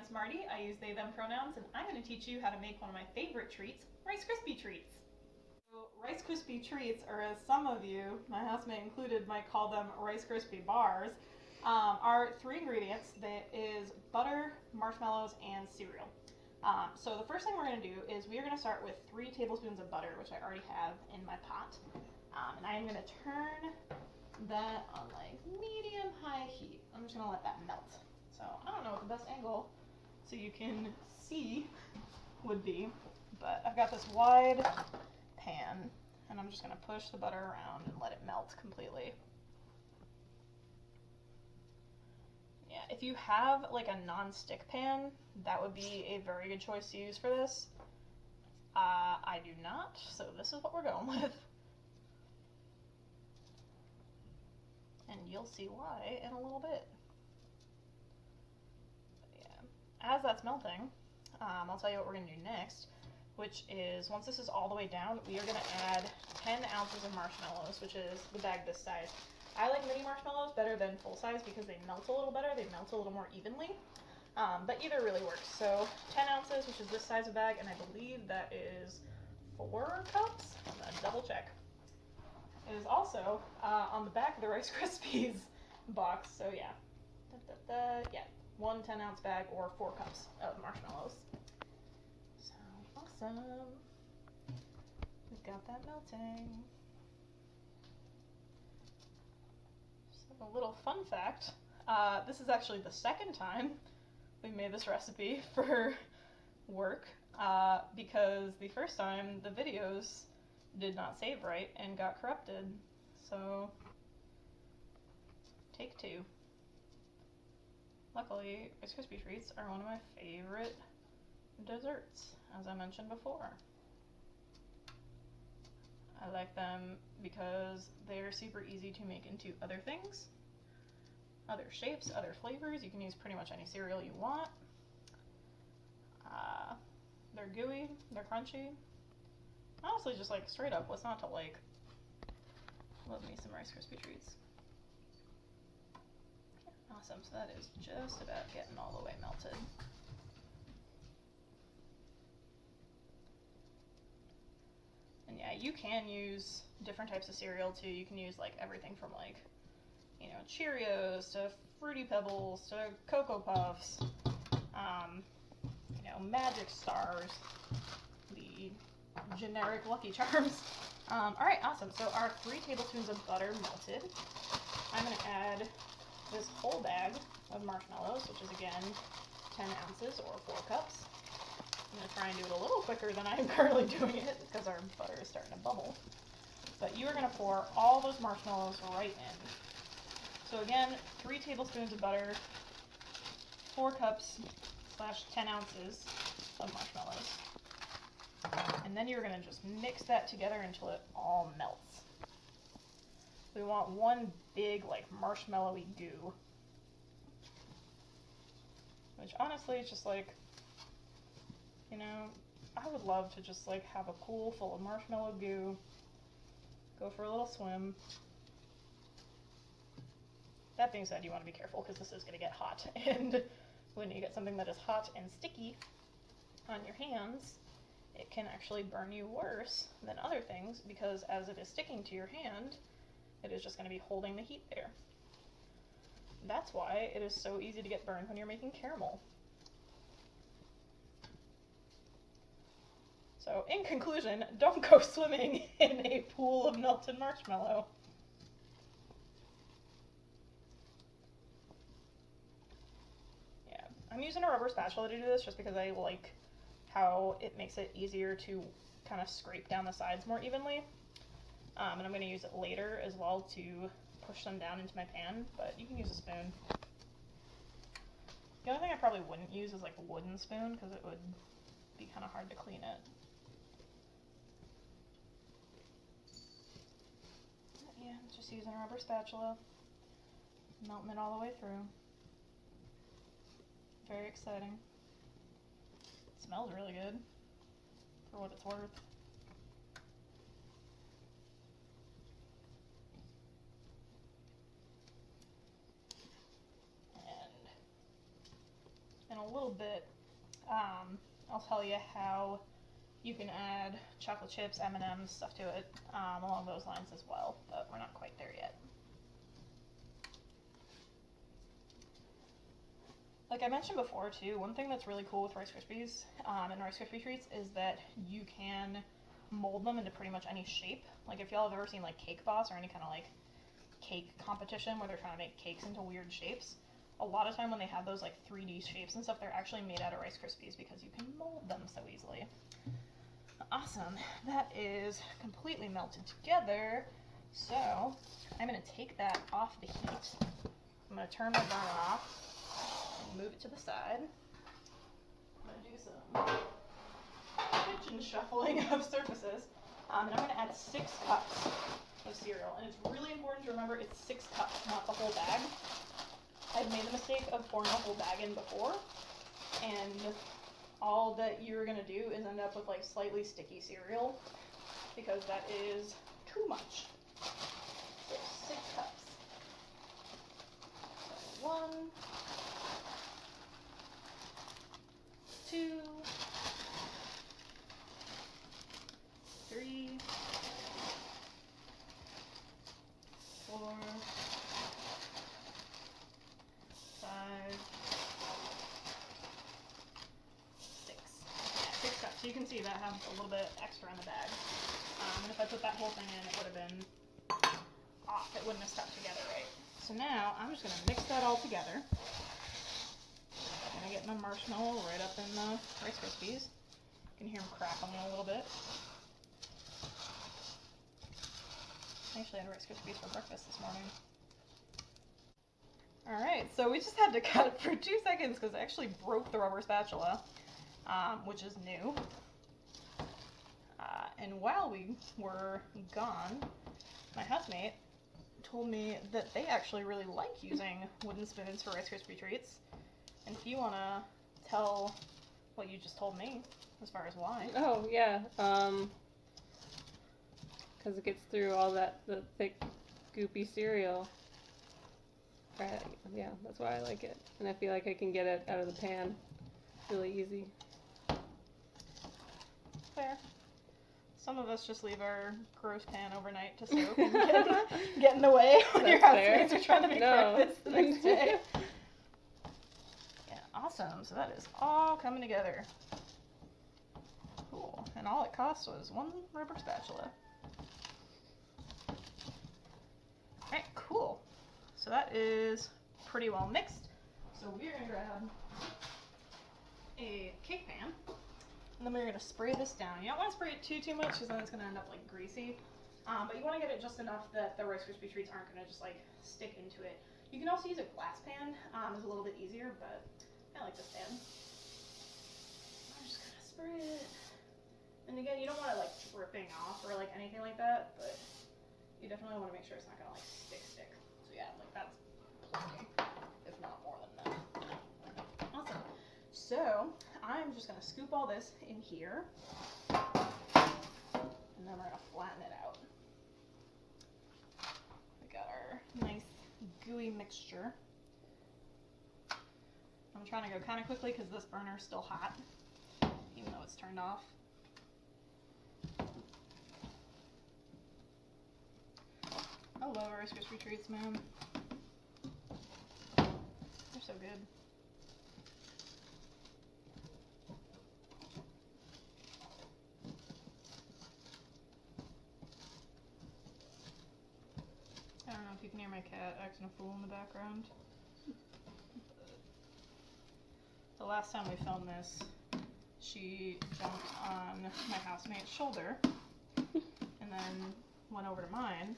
name's Marty. I use they, them pronouns, and I'm going to teach you how to make one of my favorite treats, Rice Krispie treats. So, Rice Krispie treats, or as some of you, my housemate included, might call them Rice Krispie bars, are 3 ingredients. That is butter, marshmallows, and cereal. So the first thing we're going to do is we are going to start with 3 tablespoons of butter, which I already have in my pot. And I am going to turn that on like medium-high heat. I'm just going to let that melt. So I don't know what the best angle so you can see would be, but I've got this wide pan and I'm just going to push the butter around and let it melt completely. Yeah, if you have like a non-stick pan, that would be a very good choice to use for this. I do not, so this is what we're going with. And you'll see why in a little bit. As that's melting, I'll tell you what we're going to do next, which is once this is all the way down, we are going to add 10 ounces of marshmallows, which is the bag this size. I like mini marshmallows better than full size because they melt a little better, they melt a little more evenly, but either really works. So 10 ounces, which is this size of bag, and I believe that is 4 cups. I'm going to double check. It is also on the back of the Rice Krispies box, so yeah. Yeah. 1 10-ounce bag or 4 cups of marshmallows. So awesome. We've got that melting. So a little fun fact, this is actually the second time we made this recipe for work because the first time the videos did not save right and got corrupted. So take 2. Luckily, Rice Krispie treats are one of my favorite desserts, as I mentioned before. I like them because they're super easy to make into other things, other shapes, other flavors. You can use pretty much any cereal you want. They're gooey, they're crunchy. Honestly, just like straight up, what's not to like? Love me some Rice Krispie treats. Awesome, so that is just about getting all the way melted. And yeah, you can use different types of cereal too. You can use like everything from like, you know, Cheerios to Fruity Pebbles to Cocoa Puffs, you know, Magic Stars, the generic Lucky Charms. Alright, awesome. So our 3 tablespoons of butter melted. I'm going to add this whole bag of marshmallows, which is again 10 ounces or 4 cups. I'm going to try and do it a little quicker than I am currently doing it because our butter is starting to bubble. But you are going to pour all those marshmallows right in. So again, 3 tablespoons of butter, 4 cups / 10 ounces of marshmallows. And then you're going to just mix that together until it all melts. We want one big, like, marshmallowy goo. Which, honestly, is just like, you know, I would love to just, like, have a pool full of marshmallow goo, go for a little swim. That being said, you want to be careful because this is going to get hot. And when you get something that is hot and sticky on your hands, it can actually burn you worse than other things because as it is sticking to your hand, it is just going to be holding the heat there. That's why it is so easy to get burned when you're making caramel. So, in conclusion, don't go swimming in a pool of melted marshmallow. Yeah, I'm using a rubber spatula to do this just because I like how it makes it easier to kind of scrape down the sides more evenly. And I'm going to use it later as well to push them down into my pan, but you can use a spoon. The only thing I probably wouldn't use is like a wooden spoon because it would be kind of hard to clean it. Yeah, just using a rubber spatula, melting it all the way through. Very exciting. It smells really good for what it's worth. a little bit, I'll tell you how you can add chocolate chips, M&Ms, stuff to it, along those lines as well, but we're not quite there yet. Like I mentioned before too, one thing that's really cool with Rice Krispies and Rice Krispie treats is that you can mold them into pretty much any shape. Like if y'all have ever seen like Cake Boss or any kind of like cake competition where they're trying to make cakes into weird shapes, a lot of time when they have those like 3D shapes and stuff, they're actually made out of Rice Krispies because you can mold them so easily. Awesome, that is completely melted together. So I'm gonna take that off the heat. I'm gonna turn my burner off. Move it to the side. I'm going to do some kitchen shuffling of surfaces. And I'm going to add 6 cups of cereal. And it's really important to remember it's 6 cups, not the whole bag. I've made the mistake of pouring the whole bag in before. And all that you're going to do is end up with like slightly sticky cereal because that is too much. So 6 cups. So 1, 2, 3, 4, 5, 6. Yeah, 6 cups. So you can see that has a little bit extra in the bag. And if I put that whole thing in, it would have been off. It wouldn't have stuck together right. So now I'm just going to mix that all together. I'm going to get my marshmallow right up in the Rice Krispies. You can hear them crackling a little bit. I actually had Rice Krispies for breakfast this morning. Alright, so we just had to cut it for 2 seconds because I actually broke the rubber spatula, which is new. And while we were gone, my housemate told me that they actually really like using wooden spoons for Rice Krispie treats. And if you want to tell what you just told me, as far as why. Oh, yeah. Because it gets through all the thick, goopy cereal. Right, yeah, that's why I like it. And I feel like I can get it out of the pan really easy. Fair. Some of us just leave our gross pan overnight to soak and get in the way when your housemates are trying to make breakfast the next day. Yeah, awesome. So that is all coming together. Cool. And all it cost was 1 rubber spatula. Alright, cool. So that is pretty well mixed. So we're going to grab a cake pan. And then we're going to spray this down. You don't want to spray it too much because then it's going to end up like greasy. But you want to get it just enough that the Rice Krispie treats aren't going to just like stick into it. You can also use a glass pan. It's a little bit easier, but I like this pan. I'm just going to spray it. And again, you don't want it like dripping off or like anything like that, but you definitely want to make sure it's not going to like stick. So yeah, like that's plenty, if not more than that. Awesome. So I'm just going to scoop all this in here, and then we're going to flatten it out. We got our nice gooey mixture. I'm trying to go kind of quickly because this burner's still hot, even though it's turned off. I love Rice Krispie treats, man. They're so good. I don't know if you can hear my cat acting a fool in the background. The last time we filmed this, she jumped on my housemate's shoulder and then went over to mine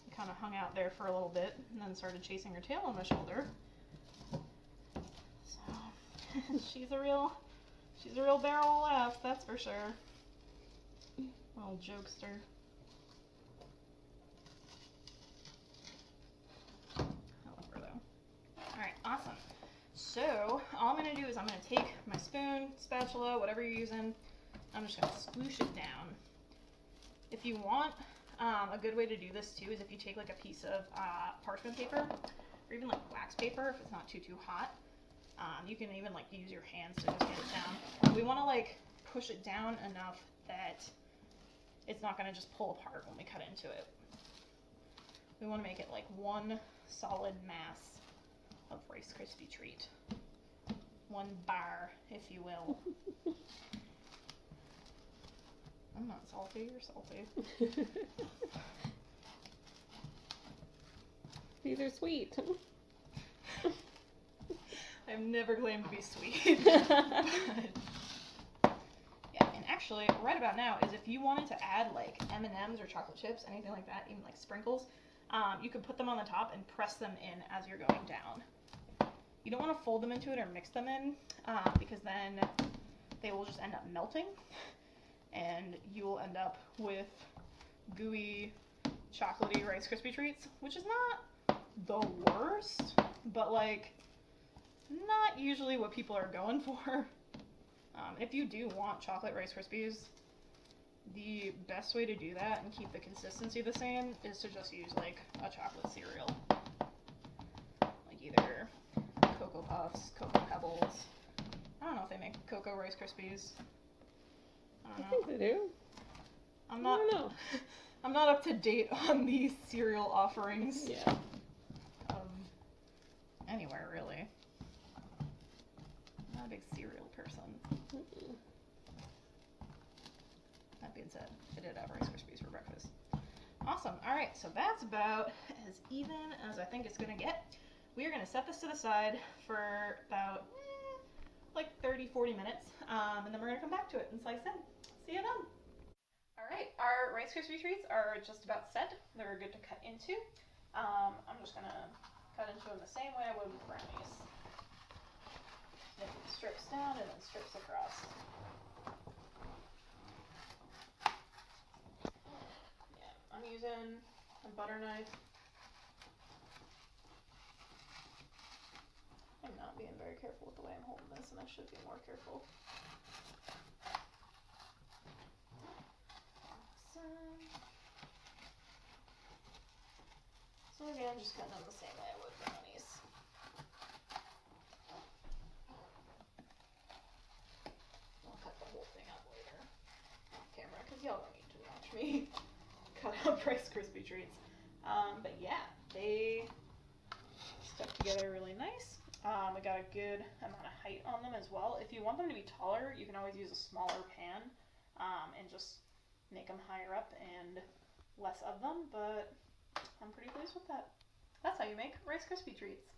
and kind of hung out there for a little bit and then started chasing her tail on my shoulder. So she's a real barrel of laughs, that's for sure. Little jokester. Awesome. So all I'm going to do is I'm going to take my spoon, spatula, whatever you're using, I'm just going to sploosh it down. If you want, a good way to do this too is if you take like a piece of parchment paper or even like wax paper if it's not too hot, You can even like use your hands to just get it down. We want to like push it down enough that it's not going to just pull apart when we cut into it. We want to make it like one solid mass of Rice Krispie treat. One bar, if you will. I'm not salty, you're salty. These are sweet. I've never claimed to be sweet. But, yeah, and actually, right about now is if you wanted to add like M&Ms or chocolate chips, anything like that, even like sprinkles, you could put them on the top and press them in as you're going down. You don't want to fold them into it or mix them in because then they will just end up melting and you will end up with gooey, chocolatey Rice Krispie treats, which is not the worst, but like not usually what people are going for. If you do want chocolate Rice Krispies, the best way to do that and keep the consistency the same is to just use like a chocolate cereal. Like either Cocoa Puffs, Cocoa Pebbles. I don't know if they make Cocoa Rice Krispies. I think they do. I don't know. I'm not up to date on these cereal offerings. Yeah. Anywhere really. I'm not a big cereal person. That being said, I did have Rice Krispies for breakfast. Awesome. All right, so that's about as even as I think it's gonna get. We are gonna set this to the side for about like 30-40 minutes, and then we're gonna come back to it and slice in. See you then. All right, our Rice Krispie treats are just about set. They're good to cut into. I'm just gonna cut into them the same way I would with brownies. Snip strips down and then strips across. Yeah, I'm using a butter knife. I'm not being very careful with the way I'm holding this, and I should be more careful. So again, just cutting them the same way I would brownies. I'll cut the whole thing up later on camera because y'all don't need to watch me cut up Rice Krispie treats. But yeah, they stuck together really nice. We got a good amount of height on them as well. If you want them to be taller, you can always use a smaller pan and just make them higher up and less of them, but I'm pretty pleased with that. That's how you make Rice Krispie treats.